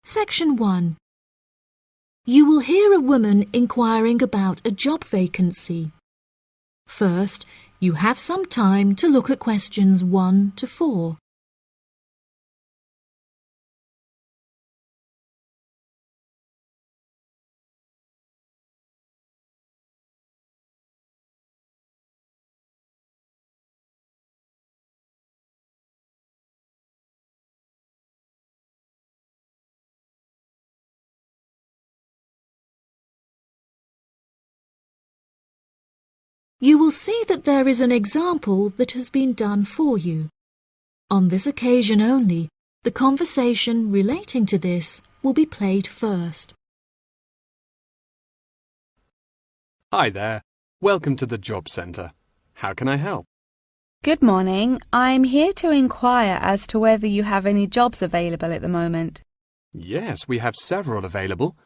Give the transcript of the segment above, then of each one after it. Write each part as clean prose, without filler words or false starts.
Section 1. You will hear a woman inquiring about a job vacancy. First, you have some time to look at questions 1 to 4. You will see that there is an example that has been done for you. On this occasion only, the conversation relating to this will be played first. Hi there. Welcome to the Job Centre. How can I help? Good morning. I'm here to inquire as to whether you have any jobs available at the moment. Yes, we have several available.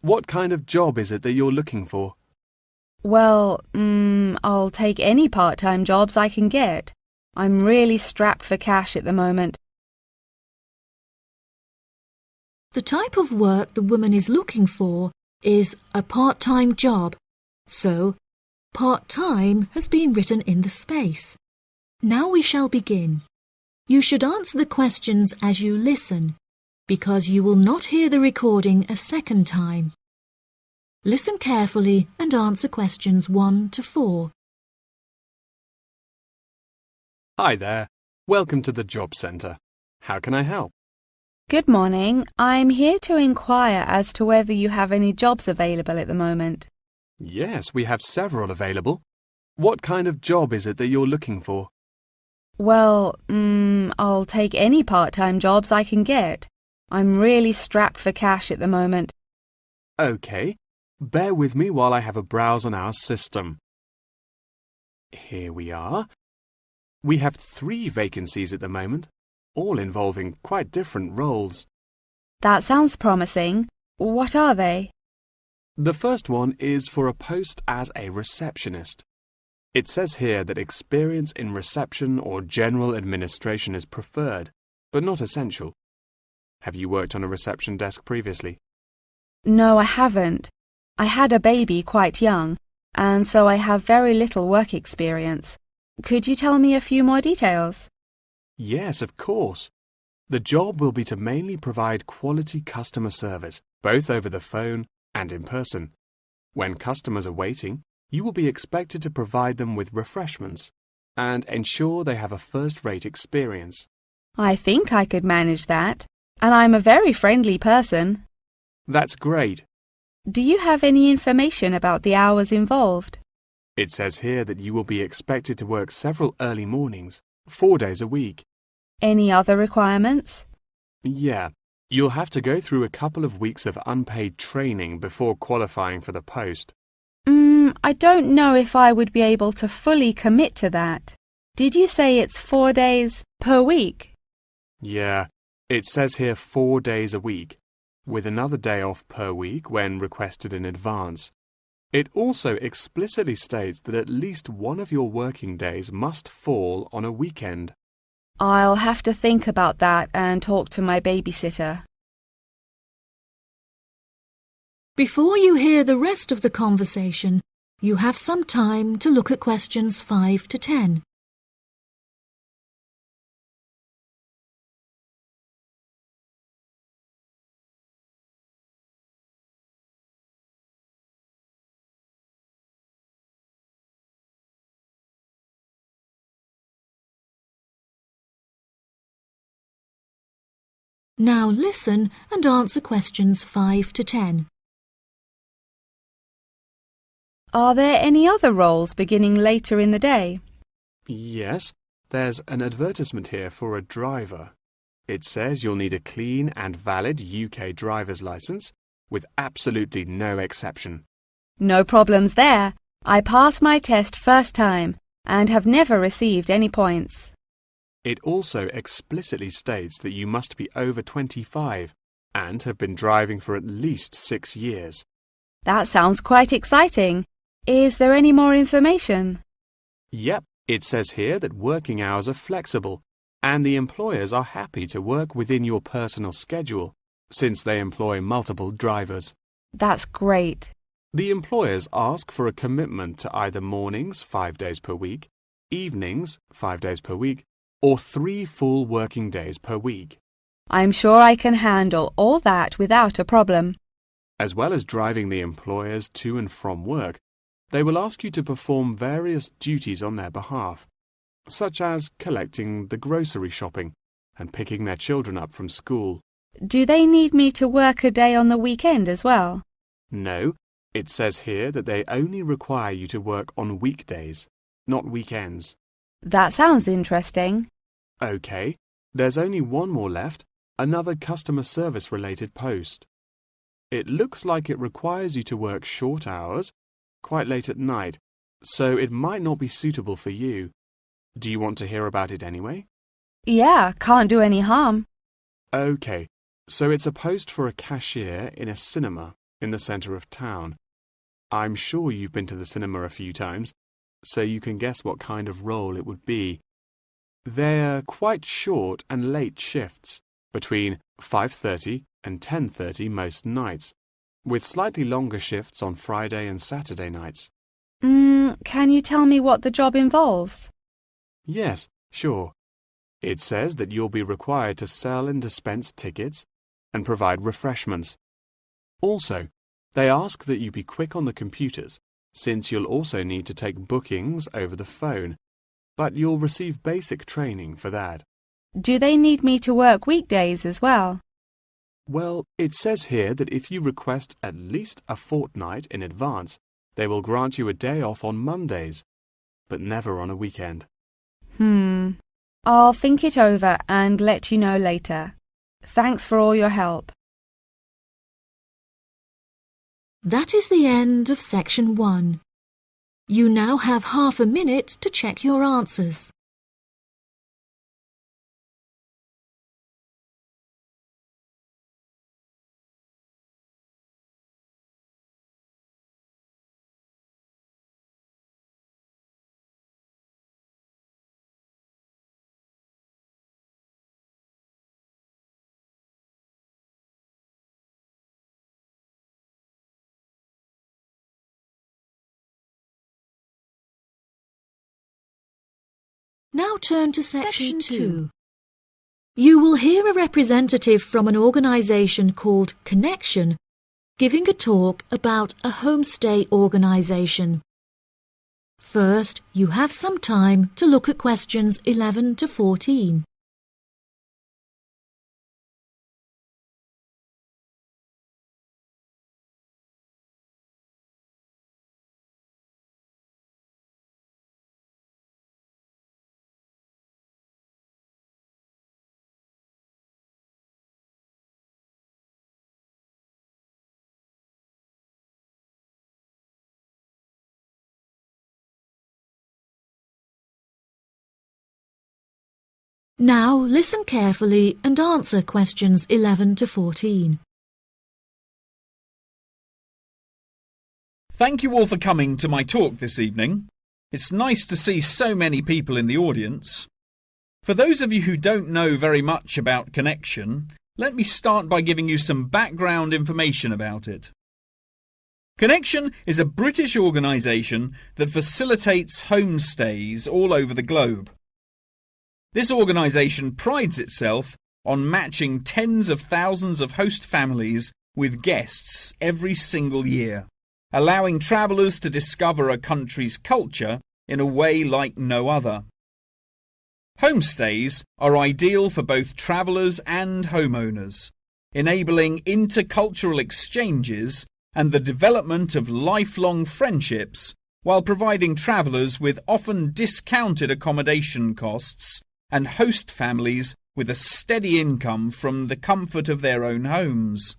What kind of job is it that you're looking for? Well, I'll take any part-time jobs I can get. I'm really strapped for cash at the moment. The type of work the woman is looking for is a part-time job, so part-time has been written in the space. Now we shall begin. You should answer the questions as you listen, because you will not hear the recording a second time. Listen carefully and answer questions 1 to 4. Hi there. Welcome to the Job Centre. How can I help? Good morning. I'm here to inquire as to whether you have any jobs available at the moment. Yes, we have several available. What kind of job is it that you're looking for? Well, I'll take any part-time jobs I can get. I'm really strapped for cash at the moment. OK. Bear with me while I have a browse on our system. Here we are. We have 3 vacancies at the moment, all involving quite different roles. That sounds promising. What are they? The first one is for a post as a receptionist. It says here that experience in reception or general administration is preferred, but not essential. Have you worked on a reception desk previously? No, I haven't. I had a baby quite young, and so I have very little work experience. Could you tell me a few more details? Yes, of course. The job will be to mainly provide quality customer service, both over the phone and in person. When customers are waiting, you will be expected to provide them with refreshments and ensure they have a first-rate experience. I think I could manage that, and I'm a very friendly person. That's great. Do you have any information about the hours involved? It says here that you will be expected to work several early mornings, 4 days a week. Any other requirements? Yeah, you'll have to go through a couple of weeks of unpaid training before qualifying for the post. I don't know if I would be able to fully commit to that. Did you say it's 4 days per week? Yeah, it says here 4 days a week, with another day off per week when requested in advance. It also explicitly states that at least one of your working days must fall on a weekend. I'll have to think about that and talk to my babysitter. Before you hear the rest of the conversation, you have some time to look at questions 5 to 10. Now listen and answer questions 5 to 10. Are there any other roles beginning later in the day? Yes, there's an advertisement here for a driver. It says you'll need a clean and valid UK driver's licence, with absolutely no exception. No problems there. I passed my test first time and have never received any points. It also explicitly states that you must be over 25 and have been driving for at least 6 years. That sounds quite exciting. Is there any more information? Yep, it says here that working hours are flexible and the employers are happy to work within your personal schedule, since they employ multiple drivers. That's great. The employers ask for a commitment to either mornings 5 days per week, evenings 5 days per week, or 3 full working days per week. I'm sure I can handle all that without a problem. As well as driving the employers to and from work, they will ask you to perform various duties on their behalf, such as collecting the grocery shopping and picking their children up from school. Do they need me to work a day on the weekend as well? No, it says here that they only require you to work on weekdays, not weekends. That sounds interesting. OK, there's only one more left, another customer service related post. It looks like it requires you to work short hours, quite late at night, so it might not be suitable for you. Do you want to hear about it anyway? Yeah, can't do any harm. OK, so it's a post for a cashier in a cinema in the centre of town. I'm sure you've been to the cinema a few times, so you can guess what kind of role it would be. They're quite short and late shifts, between 5:30 and 10:30 most nights, with slightly longer shifts on Friday and Saturday nights. Can you tell me what the job involves? Yes, sure. It says that you'll be required to sell and dispense tickets and provide refreshments. Also, they ask that you be quick on the computers, since you'll also need to take bookings over the phone, but you'll receive basic training for that. Do they need me to work weekdays as well? Well, it says here that if you request at least a fortnight in advance, they will grant you a day off on Mondays, but never on a weekend. I'll think it over and let you know later. Thanks for all your help. That is the end of section 1. You now have half a minute to check your answers. Now turn to section 2. You will hear a representative from an organisation called Connection giving a talk about a homestay organisation. First, you have some time to look at questions 11 to 14. Now listen carefully and answer questions 11 to 14. Thank you all for coming to my talk this evening. It's nice to see so many people in the audience. For those of you who don't know very much about Connection, let me start by giving you some background information about it. Connection is a British organisation that facilitates homestays all over the globe. This organisation prides itself on matching tens of thousands of host families with guests every single year, allowing travellers to discover a country's culture in a way like no other. Homestays are ideal for both travellers and homeowners, enabling intercultural exchanges and the development of lifelong friendships while providing travellers with often discounted accommodation costs and host families with a steady income from the comfort of their own homes.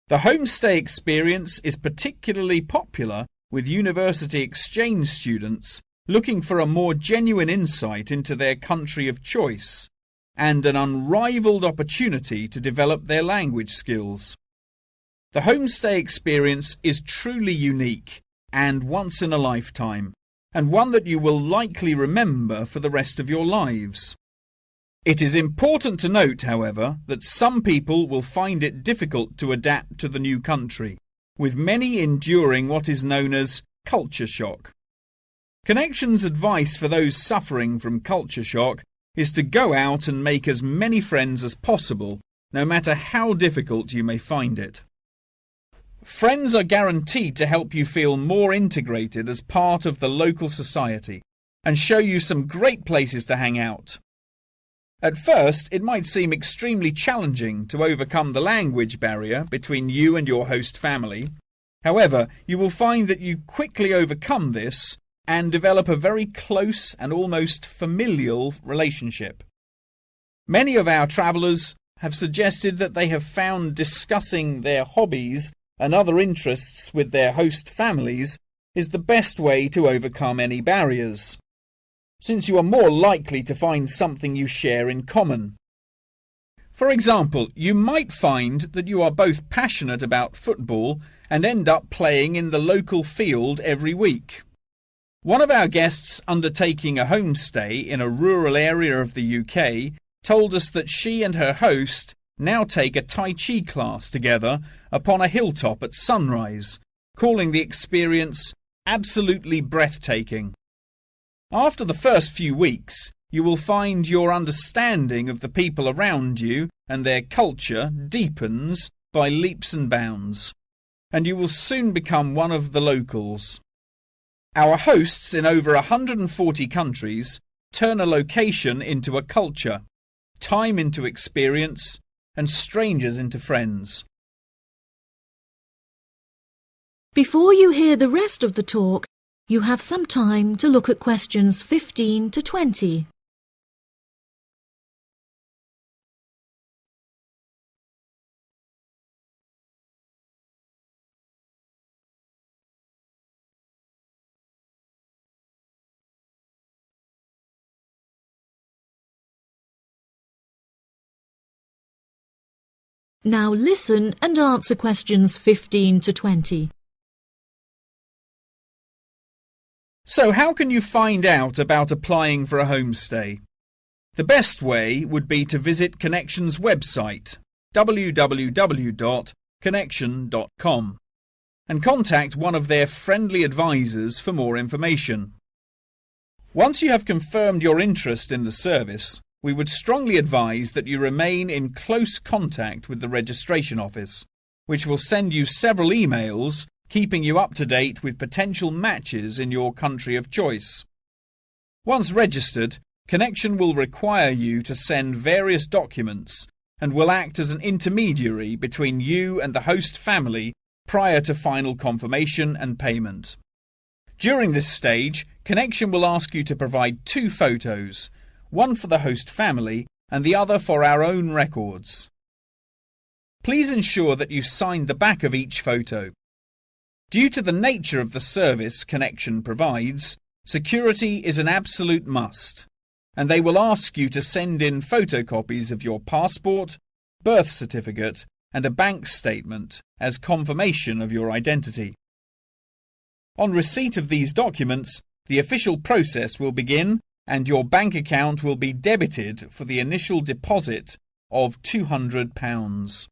The homestay experience is particularly popular with university exchange students looking for a more genuine insight into their country of choice and an unrivalled opportunity to develop their language skills. The homestay experience is truly unique and once in a lifetime, and one that you will likely remember for the rest of your lives. It is important to note, however, that some people will find it difficult to adapt to the new country, with many enduring what is known as culture shock. Connection's advice for those suffering from culture shock is to go out and make as many friends as possible, no matter how difficult you may find it. Friends are guaranteed to help you feel more integrated as part of the local society and show you some great places to hang out. At first, it might seem extremely challenging to overcome the language barrier between you and your host family. However, you will find that you quickly overcome this and develop a very close and almost familial relationship. Many of our travellers have suggested that they have found discussing their hobbies and other interests with their host families is the best way to overcome any barriers, since you are more likely to find something you share in common. For example, you might find that you are both passionate about football and end up playing in the local field every week. One of our guests undertaking a homestay in a rural area of the UK told us that she and her host now take a Tai Chi class together upon a hilltop at sunrise, calling the experience absolutely breathtaking. After the first few weeks, you will find your understanding of the people around you and their culture deepens by leaps and bounds, and you will soon become one of the locals. Our hosts in over 140 countries turn a location into a culture, time into experience, and strangers into friends. Before you hear the rest of the talk, you have some time to look at questions 15 to 20. Now listen and answer questions 15 to 20. So how can you find out about applying for a homestay? The best way would be to visit Connection's website, www.connection.com, and contact one of their friendly advisors for more information. Once you have confirmed your interest in the service, we would strongly advise that you remain in close contact with the registration office, which will send you several emails keeping you up to date with potential matches in your country of choice. Once registered, Connection will require you to send various documents and will act as an intermediary between you and the host family prior to final confirmation and payment. During this stage, Connection will ask you to provide 2 photos, one for the host family and the other for our own records. Please ensure that you sign the back of each photo. Due to the nature of the service Connection provides, security is an absolute must, and they will ask you to send in photocopies of your passport, birth certificate, and a bank statement as confirmation of your identity. On receipt of these documents, the official process will begin and your bank account will be debited for the initial deposit of £200.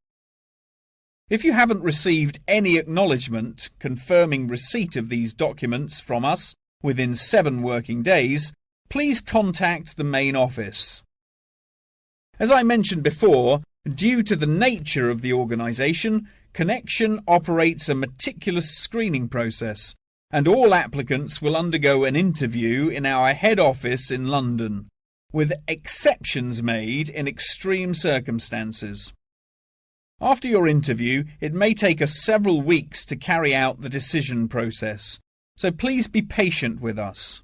If you haven't received any acknowledgement confirming receipt of these documents from us within 7 working days, please contact the main office. As I mentioned before, due to the nature of the organisation, Connection operates a meticulous screening process, and all applicants will undergo an interview in our head office in London, with exceptions made in extreme circumstances. After your interview, it may take us several weeks to carry out the decision process, so please be patient with us.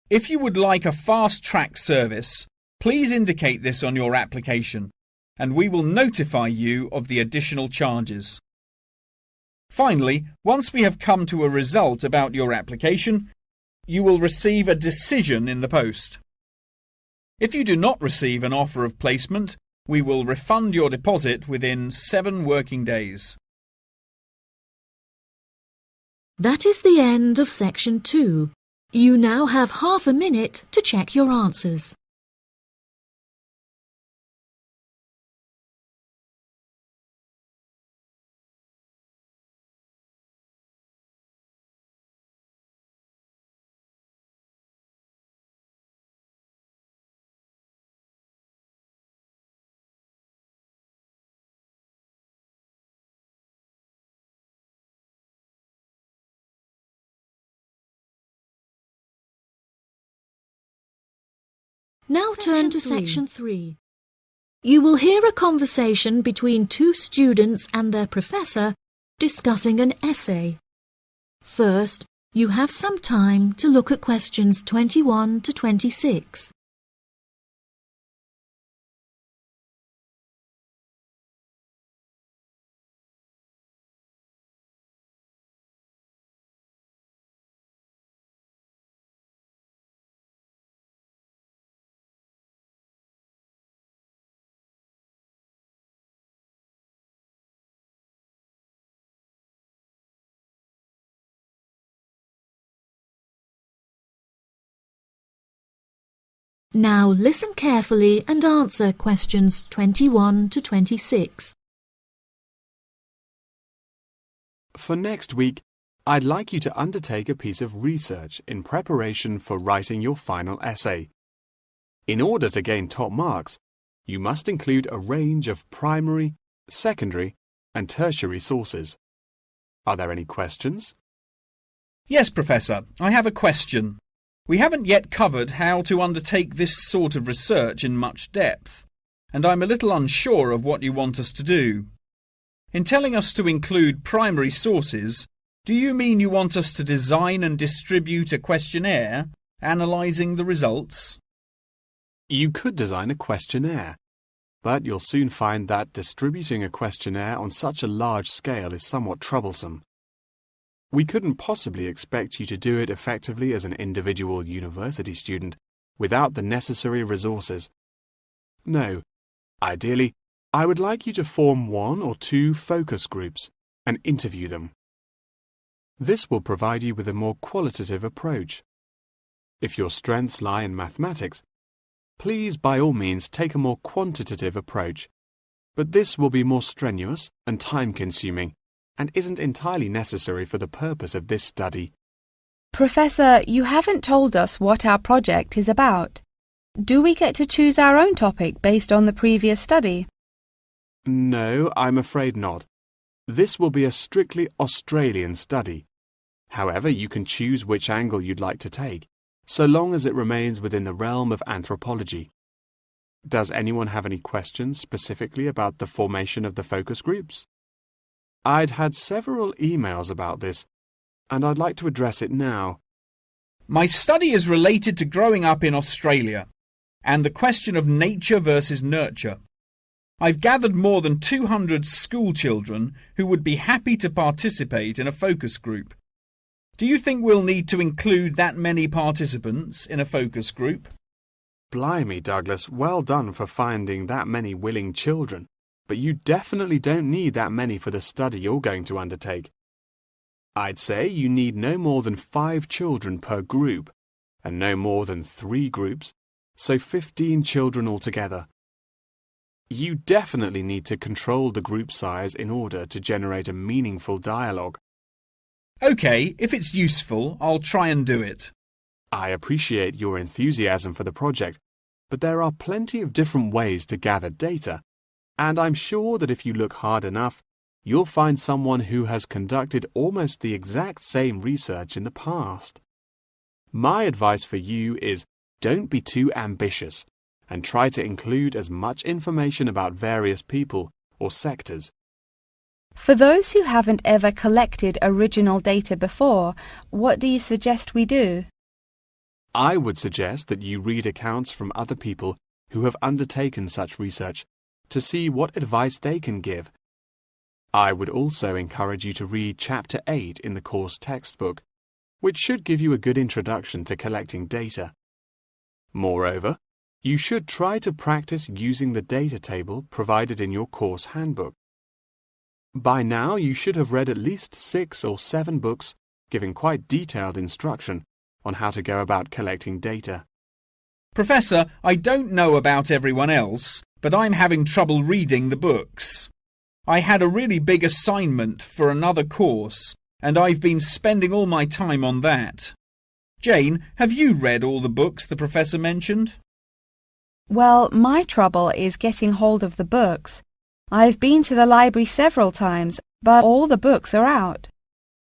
If you would like a fast-track service, please indicate this on your application, and we will notify you of the additional charges. Finally, once we have come to a result about your application, you will receive a decision in the post. If you do not receive an offer of placement, we will refund your deposit within 7 working days. That is the end of section 2. You now have half a minute to check your answers. Now turn to Section 3. You will hear a conversation between two students and their professor discussing an essay. First, you have some time to look at questions 21 to 26. Now listen carefully and answer questions 21 to 26. For next week, I'd like you to undertake a piece of research in preparation for writing your final essay. In order to gain top marks, you must include a range of primary, secondary, and tertiary sources. Are there any questions? Yes, Professor, I have a question. We haven't yet covered how to undertake this sort of research in much depth, and I'm a little unsure of what you want us to do. In telling us to include primary sources, do you mean you want us to design and distribute a questionnaire, analysing the results? You could design a questionnaire, but you'll soon find that distributing a questionnaire on such a large scale is somewhat troublesome. We couldn't possibly expect you to do it effectively as an individual university student without the necessary resources. No, ideally, I would like you to form 1 or 2 focus groups and interview them. This will provide you with a more qualitative approach. If your strengths lie in mathematics, please by all means take a more quantitative approach, but this will be more strenuous and time-consuming and isn't entirely necessary for the purpose of this study. Professor, you haven't told us what our project is about. Do we get to choose our own topic based on the previous study? No, I'm afraid not. This will be a strictly Australian study. However, you can choose which angle you'd like to take, so long as it remains within the realm of anthropology. Does anyone have any questions specifically about the formation of the focus groups? I'd had several emails about this, and I'd like to address it now. My study is related to growing up in Australia and the question of nature versus nurture. I've gathered more than 200 school children who would be happy to participate in a focus group. Do you think we'll need to include that many participants in a focus group? Blimey, Douglas, well done for finding that many willing children. But you definitely don't need that many for the study you're going to undertake. I'd say you need no more than 5 children per group, and no more than 3 groups, so 15 children altogether. You definitely need to control the group size in order to generate a meaningful dialogue. OK, if it's useful, I'll try and do it. I appreciate your enthusiasm for the project, but there are plenty of different ways to gather data. And I'm sure that if you look hard enough, you'll find someone who has conducted almost the exact same research in the past. My advice for you is don't be too ambitious and try to include as much information about various people or sectors. For those who haven't ever collected original data before, what do you suggest we do? I would suggest that you read accounts from other people who have undertaken such research to see what advice they can give. I would also encourage you to read Chapter 8 in the course textbook, which should give you a good introduction to collecting data. Moreover, you should try to practice using the data table provided in your course handbook. By now, you should have read at least 6 or 7 books giving quite detailed instruction on how to go about collecting data. Professor, I don't know about everyone else, but I'm having trouble reading the books. I had a really big assignment for another course, and I've been spending all my time on that. Jane, have you read all the books the professor mentioned? Well, my trouble is getting hold of the books. I've been to the library several times, but all the books are out.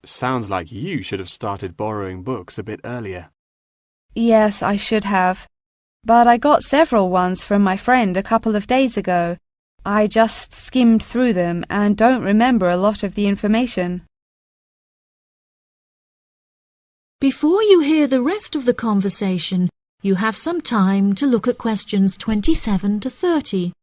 Sounds like you should have started borrowing books a bit earlier. Yes, I should have. but I got several ones from my friend a couple of days ago. I just skimmed through them and don't remember a lot of the information. Before you hear the rest of the conversation, you have some time to look at questions 27 to 30.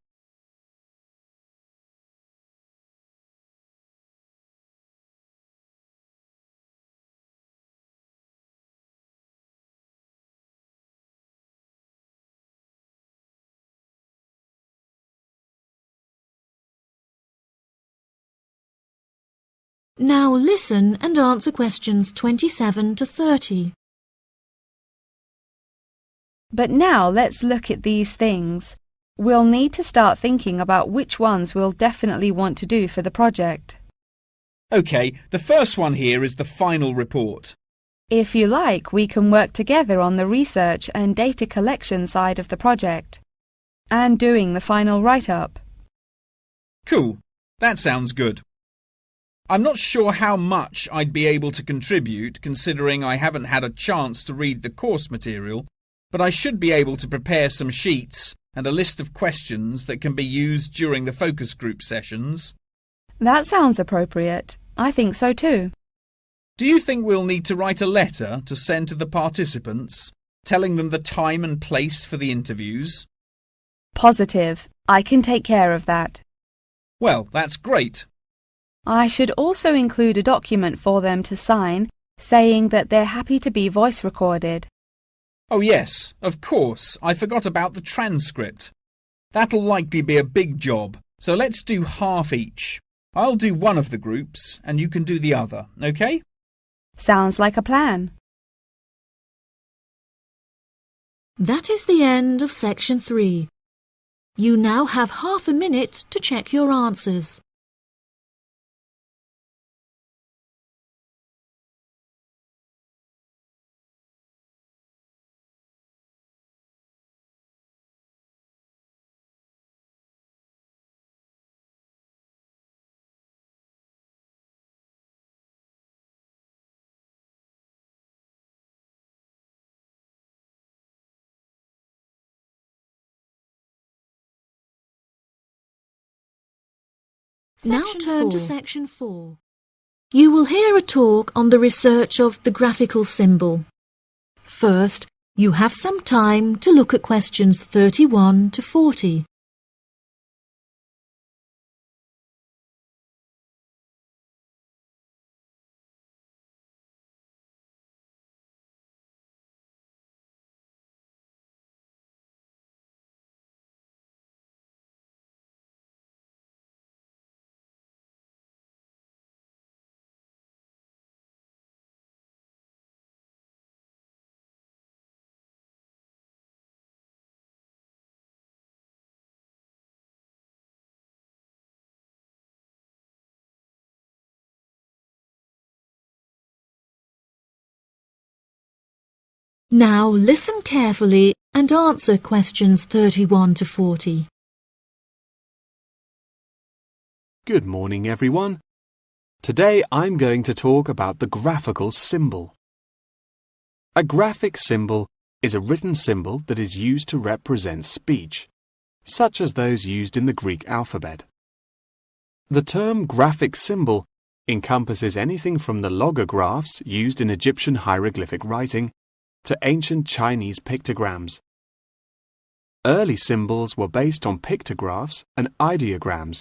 Now listen and answer questions 27 to 30. But now let's look at these things. We'll need to start thinking about which ones we'll definitely want to do for the project. OK, the first one here is the final report. If you like, we can work together on the research and data collection side of the project and doing the final write-up. Cool, that sounds good. I'm not sure how much I'd be able to contribute considering I haven't had a chance to read the course material, but I should be able to prepare some sheets and a list of questions that can be used during the focus group sessions. That sounds appropriate. I think so too. Do you think we'll need to write a letter to send to the participants, telling them the time and place for the interviews? Positive. I can take care of that. Well, that's great. I should also include a document for them to sign saying that they're happy to be voice recorded. Oh yes, of course, I forgot about the transcript. That'll likely be a big job, so let's do half each. I'll do one of the groups and you can do the other, OK? Sounds like a plan. That is the end of section 3. You now have half a minute to check your answers. Now turn to section 4. You will hear a talk on the research of the graphical symbol. First, you have some time to look at questions 31 to 40. Now listen carefully and answer questions 31 to 40. Good morning, everyone. Today I'm going to talk about the graphical symbol. A graphic symbol is a written symbol that is used to represent speech, such as those used in the Greek alphabet. The term graphic symbol encompasses anything from the logographs used in Egyptian hieroglyphic writing to ancient Chinese pictograms. Early symbols were based on pictographs and ideograms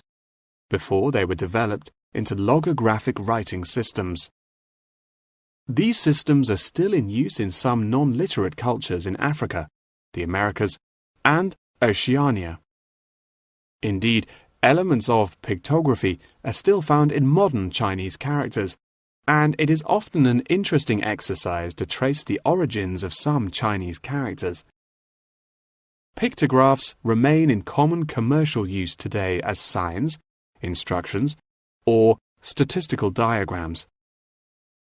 before they were developed into logographic writing systems. These systems are still in use in some non-literate cultures in Africa, the Americas, and Oceania. Indeed, elements of pictography are still found in modern Chinese characters, and it is often an interesting exercise to trace the origins of some Chinese characters. Pictographs remain in common commercial use today as signs, instructions, or statistical diagrams.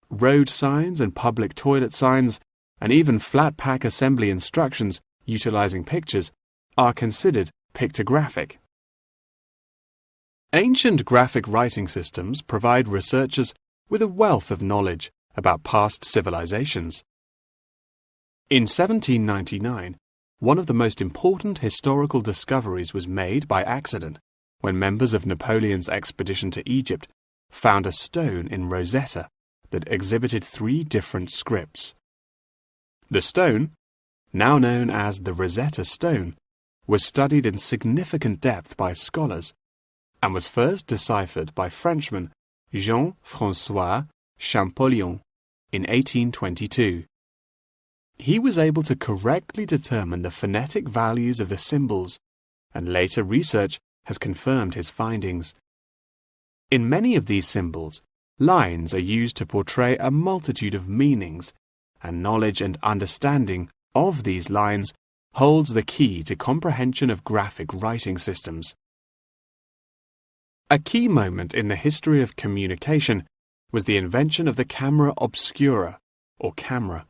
Road signs and public toilet signs, and even flat pack assembly instructions utilizing pictures, are considered pictographic. Ancient graphic writing systems provide researchers with a wealth of knowledge about past civilizations. In 1799, one of the most important historical discoveries was made by accident when members of Napoleon's expedition to Egypt found a stone in Rosetta that exhibited 3 different scripts. The stone, now known as the Rosetta Stone, was studied in significant depth by scholars and was first deciphered by Frenchman Jean-François Champollion in 1822. He was able to correctly determine the phonetic values of the symbols, and later research has confirmed his findings. In many of these symbols, lines are used to portray a multitude of meanings, and knowledge and understanding of these lines holds the key to comprehension of graphic writing systems. A key moment in the history of communication was the invention of the camera obscura, or camera.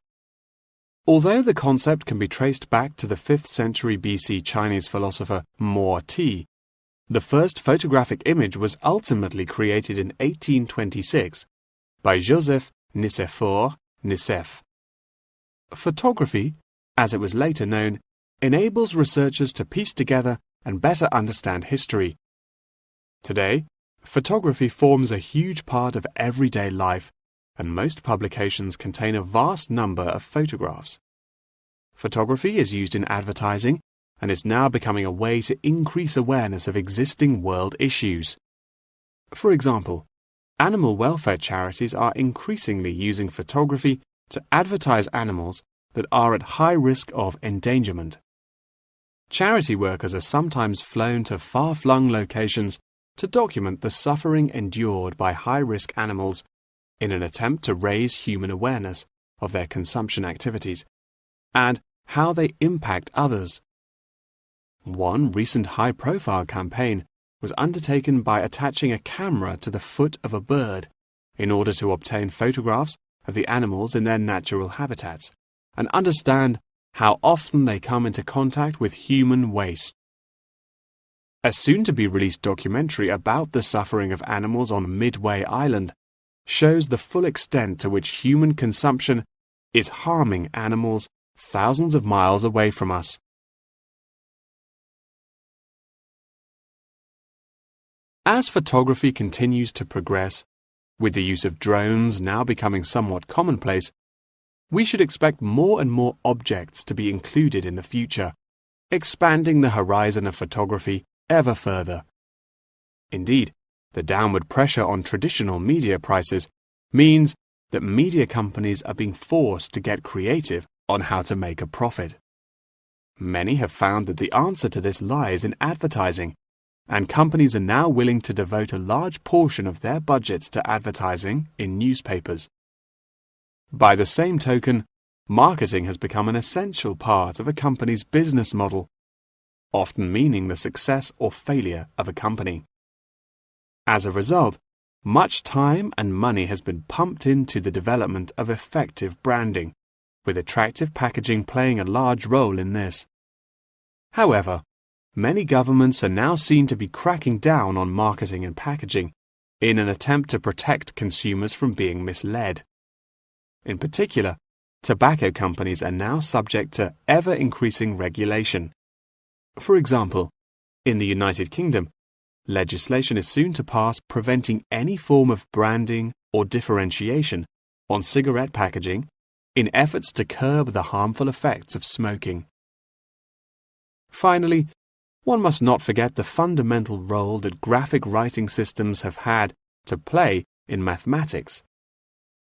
Although the concept can be traced back to the 5th century BC Chinese philosopher Mo Ti, the first photographic image was ultimately created in 1826 by Joseph Nicephore Nicef. Photography, as it was later known, enables researchers to piece together and better understand history. Today, photography forms a huge part of everyday life, and most publications contain a vast number of photographs. Photography is used in advertising and is now becoming a way to increase awareness of existing world issues. For example, animal welfare charities are increasingly using photography to advertise animals that are at high risk of endangerment. Charity workers are sometimes flown to far-flung locations to document the suffering endured by high-risk animals in an attempt to raise human awareness of their consumption activities and how they impact others. One recent high-profile campaign was undertaken by attaching a camera to the foot of a bird in order to obtain photographs of the animals in their natural habitats and understand how often they come into contact with human waste. A soon-to-be-released documentary about the suffering of animals on Midway Island shows the full extent to which human consumption is harming animals thousands of miles away from us. As photography continues to progress, with the use of drones now becoming somewhat commonplace, we should expect more and more objects to be included in the future, expanding the horizon of photography ever further. Indeed, the downward pressure on traditional media prices means that media companies are being forced to get creative on how to make a profit. Many have found that the answer to this lies in advertising, and companies are now willing to devote a large portion of their budgets to advertising in newspapers. By the same token, marketing has become an essential part of a company's business model, often meaning the success or failure of a company. As a result, much time and money has been pumped into the development of effective branding, with attractive packaging playing a large role in this. However, many governments are now seen to be cracking down on marketing and packaging in an attempt to protect consumers from being misled. In particular, tobacco companies are now subject to ever-increasing regulation. For example, in the United Kingdom, legislation is soon to pass preventing any form of branding or differentiation on cigarette packaging in efforts to curb the harmful effects of smoking. Finally, one must not forget the fundamental role that graphic writing systems have had to play in mathematics.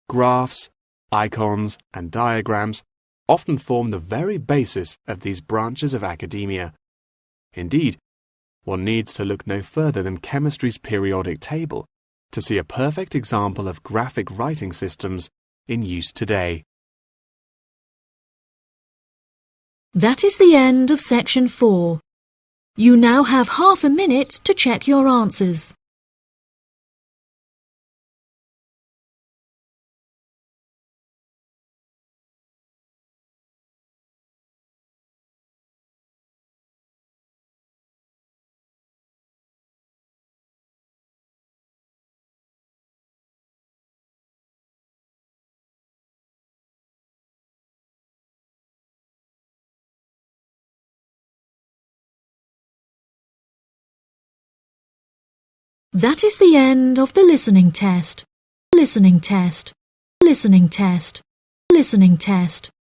Graphs, icons, and diagrams often form the very basis of these branches of academia. Indeed, one needs to look no further than chemistry's periodic table to see a perfect example of graphic writing systems in use today. That is the end of section 4. You now have half a minute to check your answers. That is the end of the listening test. Listening test. Listening test. Listening test.